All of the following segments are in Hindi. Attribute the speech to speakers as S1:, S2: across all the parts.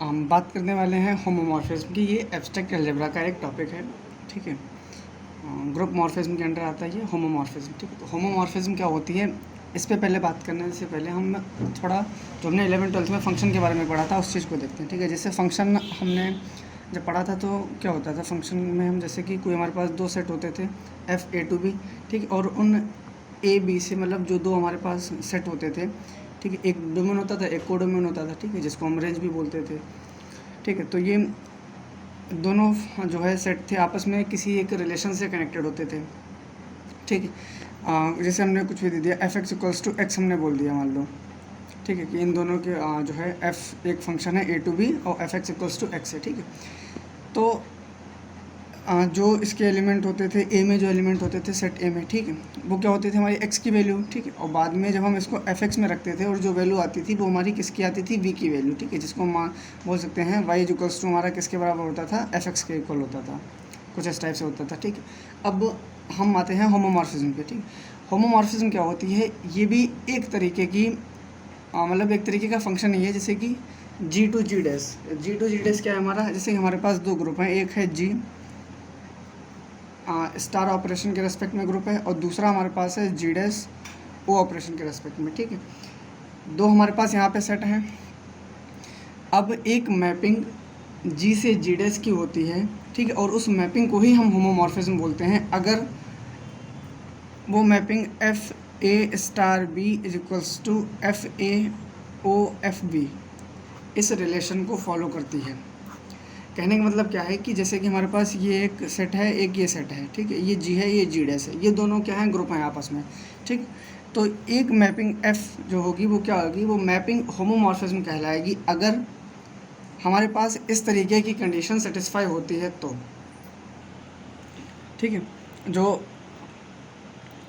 S1: हम बात करने वाले हैं होमोमॉर्फिज्म की। ये एब्स्ट्रैक्ट अलजेब्रा का एक टॉपिक है, ठीक है। ग्रुप मॉर्फिज्म के अंडर आता है ये होमोमॉर्फिज्म, ठीक है। तो होमोमॉर्फिज्म क्या होती है, इस पे पहले बात करने से पहले हम थोड़ा जो हमने 11th-12th में फंक्शन के बारे में पढ़ा था उस चीज़ को देखते हैं, ठीक है। जैसे फंक्शन हमने जब पढ़ा था तो क्या होता था फंक्शन में, हम जैसे कि कोई हमारे पास दो सेट होते थे f a to b, ठीक है, और उन a b से मतलब जो दो हमारे पास सेट होते थे, ठीक है, एक डोमेन होता था एक कोडोमेन होता था, ठीक है, जिसको हम रेंज भी बोलते थे, ठीक है। तो ये दोनों जो है सेट थे आपस में किसी एक रिलेशन से कनेक्टेड होते थे, ठीक है। जैसे हमने कुछ भी दे दिया f = x हमने बोल दिया, मान लो, ठीक है, कि इन दोनों के जो है f एक फंक्शन है a to b और f = x है, ठीक है। तो जो इसके एलिमेंट होते थे a में, जो एलिमेंट होते थे सेट a में, ठीक है, वो क्या होते थे हमारी x की वैल्यू, ठीक है। और बाद में जब हम इसको fx में रखते थे और जो वैल्यू आती थी वो हमारी किसकी आती थी, v की वैल्यू, ठीक है, जिसको हम बोल सकते हैं y = हमारा किसके बराबर होता था, fx के इक्वल होता था, कुछ इस टाइप से होता था, ठीक है। अब हम आते हैं होमोमॉर्फिज्म पे, ठीक। होमोमॉर्फिज्म क्या होती है, ये भी एक तरीके की मतलब एक तरीके का फंक्शन नहीं है, जैसे कि g to g डैश क्या है हमारा, जैसे हमारे पास दो ग्रुप हैं, एक है g स्टार ऑपरेशन के रेस्पेक्ट में ग्रुप है और दूसरा हमारे पास है g डैश ओ ऑपरेशन के रेस्पेक्ट में, ठीक है। दो हमारे पास यहाँ पे सेट हैं। अब एक मैपिंग g से g डैश की होती है, ठीक है, और उस मैपिंग को ही हम होमोमॉर्फिज्म बोलते हैं अगर वो मैपिंग f(a)(b) = f(a)(o)(f)(b) इस रिलेशन को फॉलो करती है। कहने का मतलब क्या है कि जैसे कि हमारे पास ये एक सेट है, एक ये सेट है, ठीक है, ये g है, ये g डैश है, ये दोनों क्या हैं, ग्रुप हैं आपस में, ठीक। तो एक मैपिंग f जो होगी वो क्या होगी, वो मैपिंग होमोमॉर्फिज्म कहलाएगी अगर हमारे पास इस तरीके की कंडीशन सेटिस्फाई होती है तो, ठीक है। जो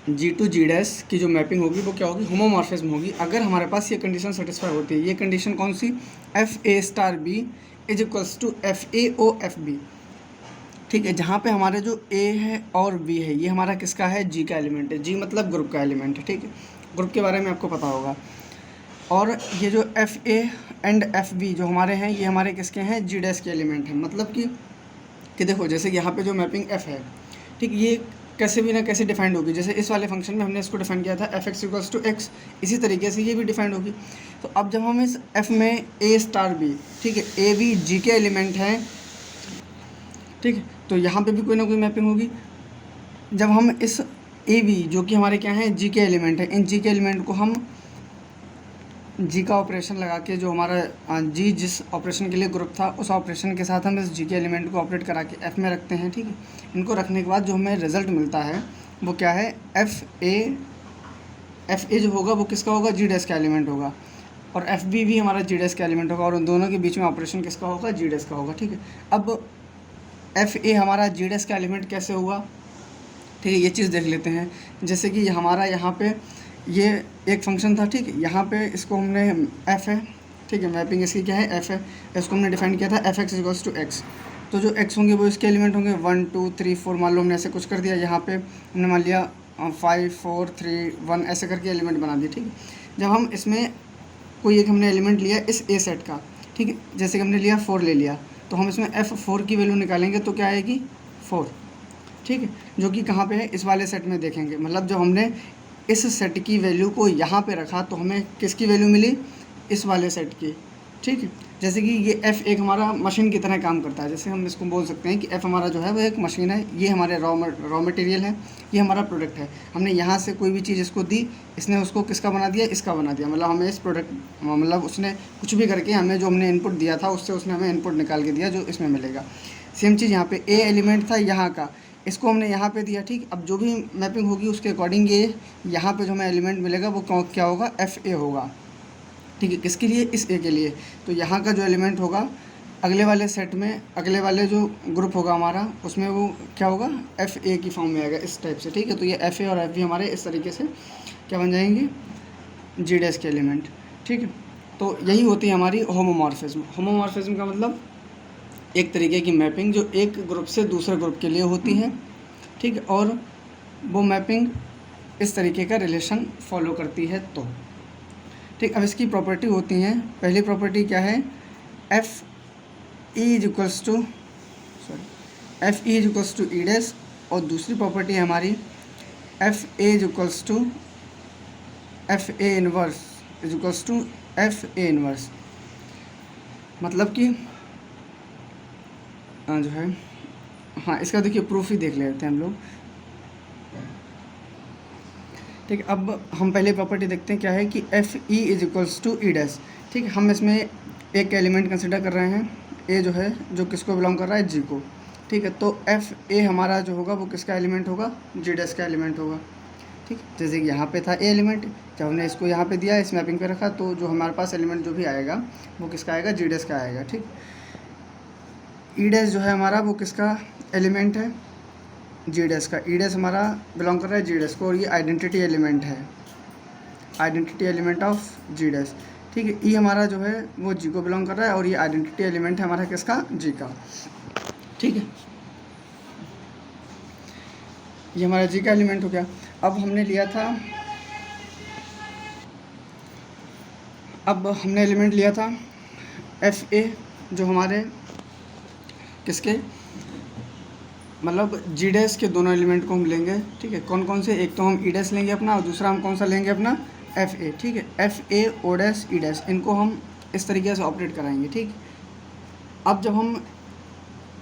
S1: g to g डैश की जो मैपिंग होगी वो क्या होगी, होमोमॉर्फिज्म होगी अगर हमारे पास ये कंडीशन सेटिस्फाई होती है। ये कंडीशन कौन सी, f(a)(b) = f(a)(o)(f)(b), ठीक है, जहाँ पे हमारे जो a है और b है ये हमारा किसका है, g का एलिमेंट है। g मतलब ग्रुप का एलिमेंट है, ठीक है, ग्रुप के बारे में आपको पता होगा। और ये जो fa एंड fb जो हमारे हैं ये हमारे किसके हैं, g डैश के एलिमेंट हैं। मतलब कि देखो जैसे कि यहाँ पे जो मैपिंग f है, ठीक, ये कैसे भी ना कैसे डिफाइंड होगी। जैसे इस वाले फंक्शन में हमने इसको डिफाइन किया था f(x = x), इसी तरीके से ये भी डिफाइंड होगी। तो अब जब हम इस f में a(b), ठीक है, a b g के एलिमेंट हैं, ठीक है, तो यहाँ पे भी कोई ना कोई मैपिंग होगी। जब हम इस a b जो कि हमारे क्या हैं, g के एलिमेंट हैं, इन g के एलिमेंट को हम g का ऑपरेशन लगा के, जो हमारा g जिस ऑपरेशन के लिए ग्रुप था उस ऑपरेशन के साथ हम इस g के एलिमेंट को ऑपरेट करा के f में रखते हैं, ठीक है। इनको रखने के बाद जो हमें रिज़ल्ट मिलता है वो क्या है, fa जो होगा वो किसका होगा, g डैश का एलिमेंट होगा, और fb भी हमारा g डैश का एलिमेंट होगा, और उन दोनों के बीच में ऑपरेशन किसका होगा, g डैश का होगा, ठीक है। अब fa हमारा g डैश का एलिमेंट कैसे हुआ, ठीक है, ये चीज़ देख लेते हैं। जैसे कि हमारा यहाँ पे ये एक फंक्शन था, ठीक है, यहाँ पे इसको हमने f है, ठीक है, मैपिंग इसकी क्या है, f है, इसको हमने डिफाइन किया था f(x = x)। तो जो x होंगे वो इसके एलिमेंट होंगे 1 2 3 4, मान लो हमने ऐसे कुछ कर दिया, यहाँ पे हमने मान लिया 5 4 3 1 ऐसे करके एलिमेंट बना दिए, ठीक है। जब हम इसमें कोई एक हमने एलिमेंट लिया इस a सेट का, ठीक है, जैसे कि हमने लिया 4 ले लिया, तो हम इसमें f4 की वैल्यू निकालेंगे तो क्या आएगी, 4, ठीक है, जो कि कहाँ पे है, इस वाले सेट में देखेंगे। मतलब जो हमने इस सेट की वैल्यू को यहाँ पे रखा तो हमें किसकी वैल्यू मिली, इस वाले सेट की, ठीक है। जैसे कि ये f एक हमारा मशीन की तरह काम करता है, जैसे हम इसको बोल सकते हैं कि f हमारा जो है वो एक मशीन है, ये हमारे रॉ मटेरियल है, ये हमारा प्रोडक्ट है। हमने यहाँ से कोई भी चीज़ इसको दी, इसने उसको किसका बना दिया, इसका बना दिया। मतलब हमें इस प्रोडक्ट, मतलब उसने कुछ भी करके हमें जो हमने इनपुट दिया था उससे उसने हमें इनपुट निकाल के दिया जो इसमें मिलेगा। सेम चीज़ यहाँ पे a एलिमेंट था यहाँ का, इसको हमने यहाँ पे दिया, ठीक। अब जो भी मैपिंग होगी उसके अकॉर्डिंग ये यहाँ पे जो हमें एलिमेंट मिलेगा वो क्या होगा, fa होगा, ठीक है, किसके लिए, इस a के लिए। तो यहाँ का जो एलिमेंट होगा अगले वाले सेट में, अगले वाले जो ग्रुप होगा हमारा उसमें वो क्या होगा, fa की फॉर्म में आएगा इस टाइप से, ठीक है। तो ये fa और fb हमारे इस तरीके से क्या बन जाएंगे, g डैश के एलिमेंट, ठीक है। तो यही होती है हमारी होमोमॉर्फिज्म। होमोमॉर्फिज्म का मतलब एक तरीके की मैपिंग जो एक ग्रुप से दूसरे ग्रुप के लिए होती है, ठीक है, और वो मैपिंग इस तरीके का रिलेशन फॉलो करती है तो, ठीक। अब इसकी प्रॉपर्टी होती हैं, पहली प्रॉपर्टी क्या है, f E is equals to F E is equals to E dash, और दूसरी प्रॉपर्टी है हमारी F A is equals to F A inverse is equals to F A inverse. मतलब कि जो है, हाँ इसका देखिए प्रूफ ही देख लेते हैं हम लोग। ठीक है, अब हम पहले प्रॉपर्टी देखते हैं क्या है कि F E is equals to E dash. ठीक है, हम इसमें एक एलिमेंट कंसिडर कर रहे हैं, ए जो है जो किसको बिलोंग कर रहा है, जी को। ठीक है, तो एफ ए हमारा जो होगा वो किसका एलिमेंट होगा, जी डैश का एलिमेंट होगा। ठीक है, जैसे कि यहाँ पे था ए एलिमेंट, जब हमने इसको यहाँ पे दिया, इस मैपिंग पे रखा, तो जो हमारे पास एलिमेंट जो भी आएगा वो किसका आएगा, जी डैश का आएगा। ठीक, ई डैश जो है हमारा वो किसका एलिमेंट है, जी डैश का। ई डैश हमारा बिलोंग कर रहा है जी डैश को, और ये आइडेंटिटी एलिमेंट है, identity element of G dash. ठीक है, ई हमारा जो है वो जी को बिलोंग कर रहा है, और ये आइडेंटिटी एलिमेंट है हमारा किसका, जी का। ठीक है, ये हमारा जी का एलिमेंट हो गया। अब हमने लिया था, अब हमने एलिमेंट लिया था एफ ए, जो हमारे किसके, मतलब जी डैश के दोनों एलिमेंट को हम लेंगे। ठीक है, कौन कौन से, एक तो हम ई डैश लेंगे अपना, और दूसरा हम कौन सा लेंगे अपना, एफ ए। ठीक है, F A O dash E dash, इनको हम इस तरीके से ऑपरेट कराएंगे। ठीक, अब जब हम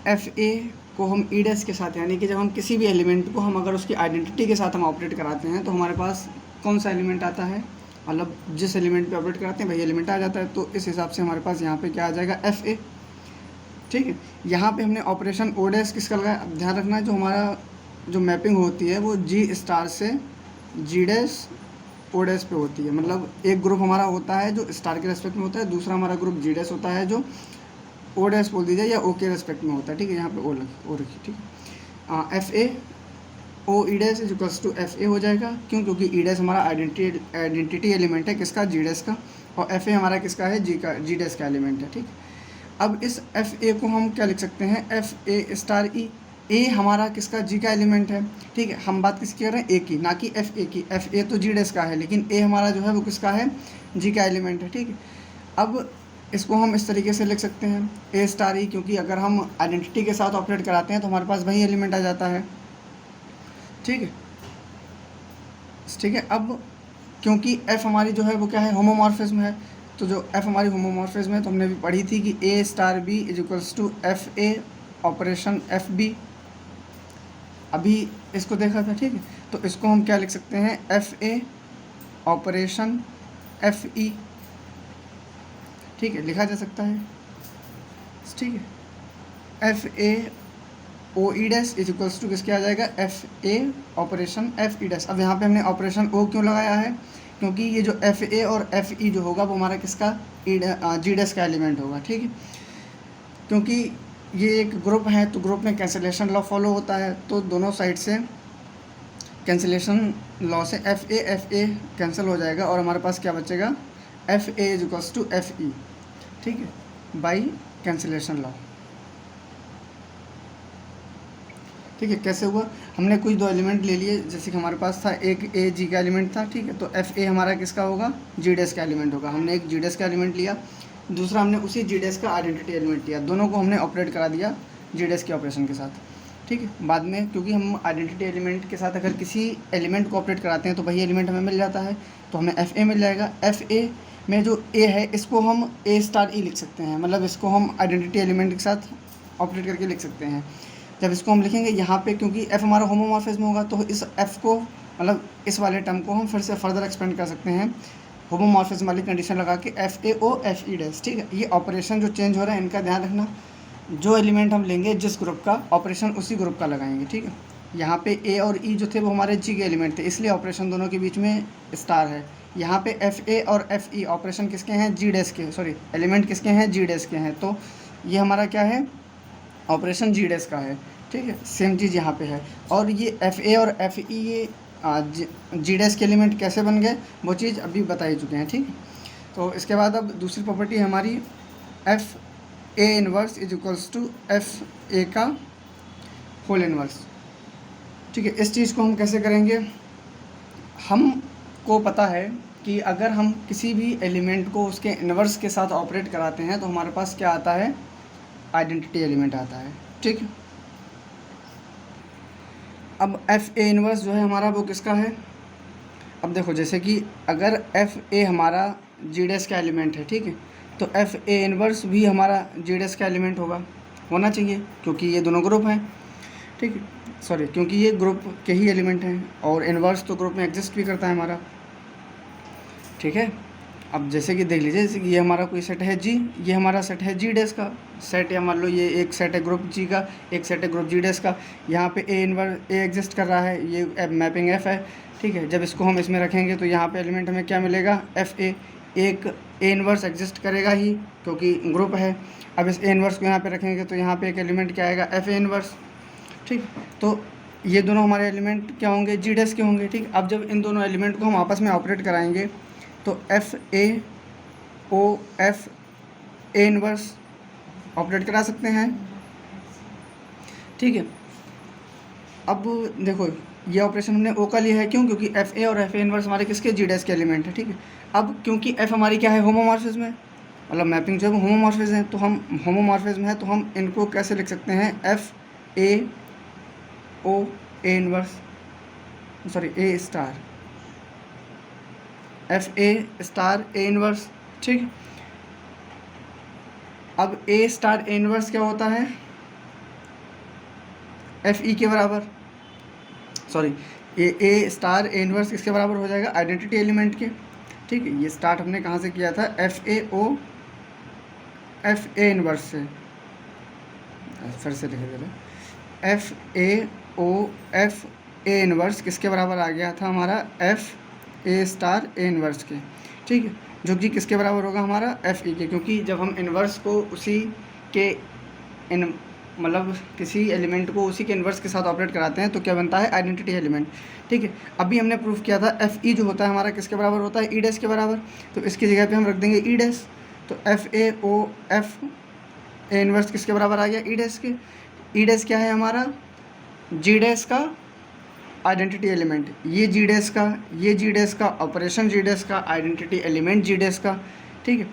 S1: एफ ए को हम ई डैश के साथ, यानी कि जब हम किसी भी एलिमेंट को हम अगर उसकी आइडेंटिटी के साथ हम ऑपरेट कराते हैं, तो हमारे पास कौन सा एलिमेंट आता है, मतलब जिस एलिमेंट पे ऑपरेट कराते हैं वही एलिमेंट आ जाता है। तो इस हिसाब से हमारे पास यहाँ पे क्या आ जाएगा, एफ ए। ठीक है, यहाँ पे हमने ऑपरेशन ओ डैश किसका लगाया, अब ध्यान रखना है जो हमारा जो मैपिंग होती है वो जी स्टार से जी डैश ओ डैश पे होती है। मतलब एक ग्रुप हमारा होता है जो स्टार के रेस्पेक्ट में होता है, दूसरा हमारा ग्रुप जी डैश होता है जो ओ डैश बोल दीजिए या ओ के रेस्पेक्ट में होता है। ठीक है, यहाँ पे ओ रखिए। ठीक है, F A O E dash is equals to F A हो जाएगा। क्यों, क्योंकि ई डैश हमारा आइडेंटिटी एलिमेंट है किसका, जी डैश का, और एफ ए हमारा किसका है, जी का, जी डैश का एलिमेंट है। ठीक, अब इस एफ ए को हम क्या लिख सकते हैं, एफ ए स्टार ई। ए हमारा किसका, जी का एलिमेंट है। ठीक है, हम बात किसकी कर रहे हैं, ए की, ना कि एफ ए की। एफ ए तो जी डैश का है, लेकिन ए हमारा जो है वो किसका है, जी का एलिमेंट है। ठीक है, अब इसको हम इस तरीके से लिख सकते हैं ए स्टार ई, क्योंकि अगर हम आइडेंटिटी के साथ ऑपरेट कराते हैं तो हमारे पास वही एलिमेंट आ जाता है। ठीक है, ठीक है, अब क्योंकि एफ हमारी जो है वो क्या है, होमोमॉर्फिज्म है, तो जो एफ हमारी होमोमॉर्फिज्म है तो हमने भी पढ़ी थी कि A star B is equals to F A operation F B, अभी इसको देखा था। ठीक है, तो इसको हम क्या लिख सकते हैं, F A operation F E. ठीक है, लिखा जा सकता है। ठीक है, F A O E dash is equals to किसके आ जाएगा, F A operation F E dash. अब यहाँ पे हमने ऑपरेशन ओ क्यों लगाया है, क्योंकि ये जो एफ ए और एफ ई जो होगा वो हमारा किसका, जी डैश का एलिमेंट होगा। ठीक है, क्योंकि ये एक ग्रुप है तो ग्रुप में कैंसिलेशन लॉ फॉलो होता है, तो दोनों साइड से कैंसिलेशन लॉ से एफ ए कैंसिल हो जाएगा, और हमारे पास क्या बचेगा, F A is equals to F E. ठीक है, बाई कैंसिलेशन लॉ। ठीक है, कैसे हुआ, हमने कुछ दो एलिमेंट ले लिए, जैसे कि हमारे पास था एक ए जी का एलिमेंट था। ठीक है, तो एफ ए हमारा किसका होगा, जी डैश का एलिमेंट होगा। हमने एक जी डैश का एलिमेंट लिया, दूसरा हमने उसी जी डैश का आइडेंटिटी एलिमेंट लिया, दोनों को हमने ऑपरेट करा दिया जी डैश के ऑपरेशन के साथ। ठीक है, बाद में क्योंकि हम आइडेंटिटी एलिमेंट के साथ अगर किसी एलिमेंट को ऑपरेट कराते हैं तो वही एलिमेंट हमें मिल जाता है, तो हमें एफ ए मिल जाएगा। एफ ए में जो ए है इसको हम ए स्टार ई लिख सकते हैं, मतलब इसको हम आइडेंटिटी एलिमेंट के साथ ऑपरेट करके लिख सकते हैं। जब इसको हम लिखेंगे यहाँ पे, क्योंकि एफ हमारा होमोमॉर्फिज्म होगा, तो इस एफ को, मतलब इस वाले टर्म को हम फिर से फर्दर एक्सपेंड कर सकते हैं होमोमॉर्फिज्म वाली कंडीशन लगा के, F A O F E dash. ठीक है, ये ऑपरेशन जो चेंज हो रहा है इनका ध्यान रखना, जो एलिमेंट हम लेंगे जिस ग्रुप का, ऑपरेशन उसी ग्रुप का लगाएंगे। ठीक है, यहाँ पे ए और ई जो थे वो हमारे जी के एलिमेंट थे, इसलिए ऑपरेशन दोनों के बीच में स्टार है। यहाँ पे एफ ए और एफ ई ऑपरेशन किसके हैं, जी डैश के, सॉरी एलिमेंट किसके हैं, जी डैश के हैं, तो ये हमारा क्या है, ऑपरेशन जी डैश का है। ठीक है, सेम चीज़ यहाँ पे है। और ये एफ ए और एफ ई ये जी डैश के एलिमेंट कैसे बन गए वो चीज़ अभी बता ही चुके हैं। ठीक है, तो इसके बाद अब दूसरी प्रॉपर्टी हमारी F A inverse is equals to F A का होल इनवर्स। ठीक है, इस चीज़ को हम कैसे करेंगे, हमको पता है कि अगर हम किसी भी एलिमेंट को उसके इन्वर्स के साथ ऑपरेट कराते हैं तो हमारे पास क्या आता है, आइडेंटिटी एलिमेंट आता है, ठीक है। अब एफ ए इनवर्स जो है हमारा वो किसका है, अब देखो जैसे कि अगर एफ ए हमारा जी डैश का एलिमेंट है, ठीक है, तो एफ ए इनवर्स भी हमारा जी डैश का एलिमेंट होना चाहिए, क्योंकि ये दोनों ग्रुप हैं, ठीक है, सॉरी क्योंकि ये ग्रुप के ही एलिमेंट हैं और इनवर्स तो ग्रुप में एग्जिस्ट भी करता है हमारा, ठीक है। अब जैसे कि देख लीजिए, जैसे कि ये हमारा कोई सेट है जी, ये हमारा सेट है जी डैश का सेट, या मान लो ये एक सेट है ग्रुप जी का, एक सेट है ग्रुप जी डैश का, यहाँ पे ए इनवर्स ए एग्जिस्ट कर रहा है, ये मैपिंग एफ है, ठीक है। जब इसको हम इसमें रखेंगे तो यहाँ पे एलिमेंट हमें क्या मिलेगा, एफ ए, एक ए इनवर्स एग्जिस्ट करेगा ही क्योंकि ग्रुप है। अब इस ए इनवर्स को यहाँ पे रखेंगे तो यहाँ पे एक एलिमेंट क्या आएगा, एफ ए इनवर्स, ठीक। तो ये दोनों हमारे एलिमेंट क्या होंगे, जी डैश के होंगे, ठीक। अब जब इन दोनों एलिमेंट को हम आपस में ऑपरेट कराएंगे तो F A O F A inverse operate करा सकते हैं, ठीक है। अब देखो ये ऑपरेशन हमने ओ का लिया है, क्यों, क्योंकि एफ ए और एफ ए इनवर्स हमारे किसके, जी डैश के एलिमेंट है, ठीक है। अब क्योंकि एफ हमारी क्या है, होमोमॉर्फिज्म है, मतलब मैपिंग जो है होमोमॉर्फिज्म है, तो हम होमोमॉर्फिज्म है तो हम इनको कैसे लिख सकते हैं, F A O A inverse, sorry A star, F A star A inverse, ठीक। अब ए स्टार ए इनवर्स क्या होता है, एफ ई के बराबर, sorry A star A inverse किसके बराबर हो जाएगा, आइडेंटिटी एलिमेंट के, ठीक है। ये स्टार्ट हमने कहाँ से किया था, F A O F A inverse से, फिर से लिखे जरा, F A O F A inverse किसके बराबर आ गया था हमारा, F A star A inverse के, ठीक है, जो कि किसके बराबर होगा हमारा, एफ ई के, क्योंकि जब हम इनवर्स को उसी के इन मतलब किसी एलिमेंट को उसी के इन्वर्स के साथ ऑपरेट कराते हैं तो क्या बनता है, आइडेंटिटी एलिमेंट, ठीक है। अभी हमने प्रूफ किया था एफ ई जो होता है हमारा किसके बराबर होता है, ई डैश के बराबर, तो इसकी जगह पे हम रख देंगे ई डैश, तो F A O F A inverse किसके बराबर आ गया, ई डैश के। ई डैश क्या है हमारा, जी डैश का आइडेंटिटी एलिमेंट, ये जी डैश का, ये जी डैश का, ऑपरेशन जी डैश का, आइडेंटिटी एलिमेंट जी डैश का, ठीक है।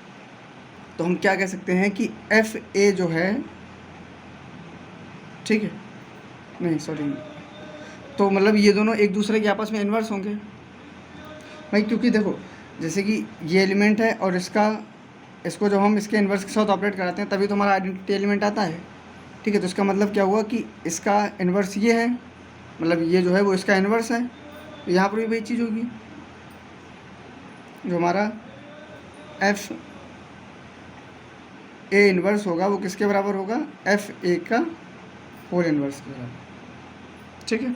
S1: तो हम क्या कह सकते हैं कि एफ ए जो है, ठीक है, नहीं सॉरी, तो मतलब ये दोनों एक दूसरे के आपस में इन्वर्स होंगे भाई, क्योंकि देखो जैसे कि ये एलिमेंट है और इसको जब हम इसके इन्वर्स के साथ ऑपरेट कराते हैं तभी तो हमारा आइडेंटिटी एलिमेंट आता है, ठीक है। तो इसका मतलब क्या हुआ कि इसका इन्वर्स ये है, मतलब ये जो है वो इसका इन्वर्स है, तो यहाँ पर भी वही चीज़ होगी, जो हमारा एफ ए इन्वर्स होगा वो किसके बराबर होगा, एफ ए का होल इन्वर्स के बराबर, ठीक है।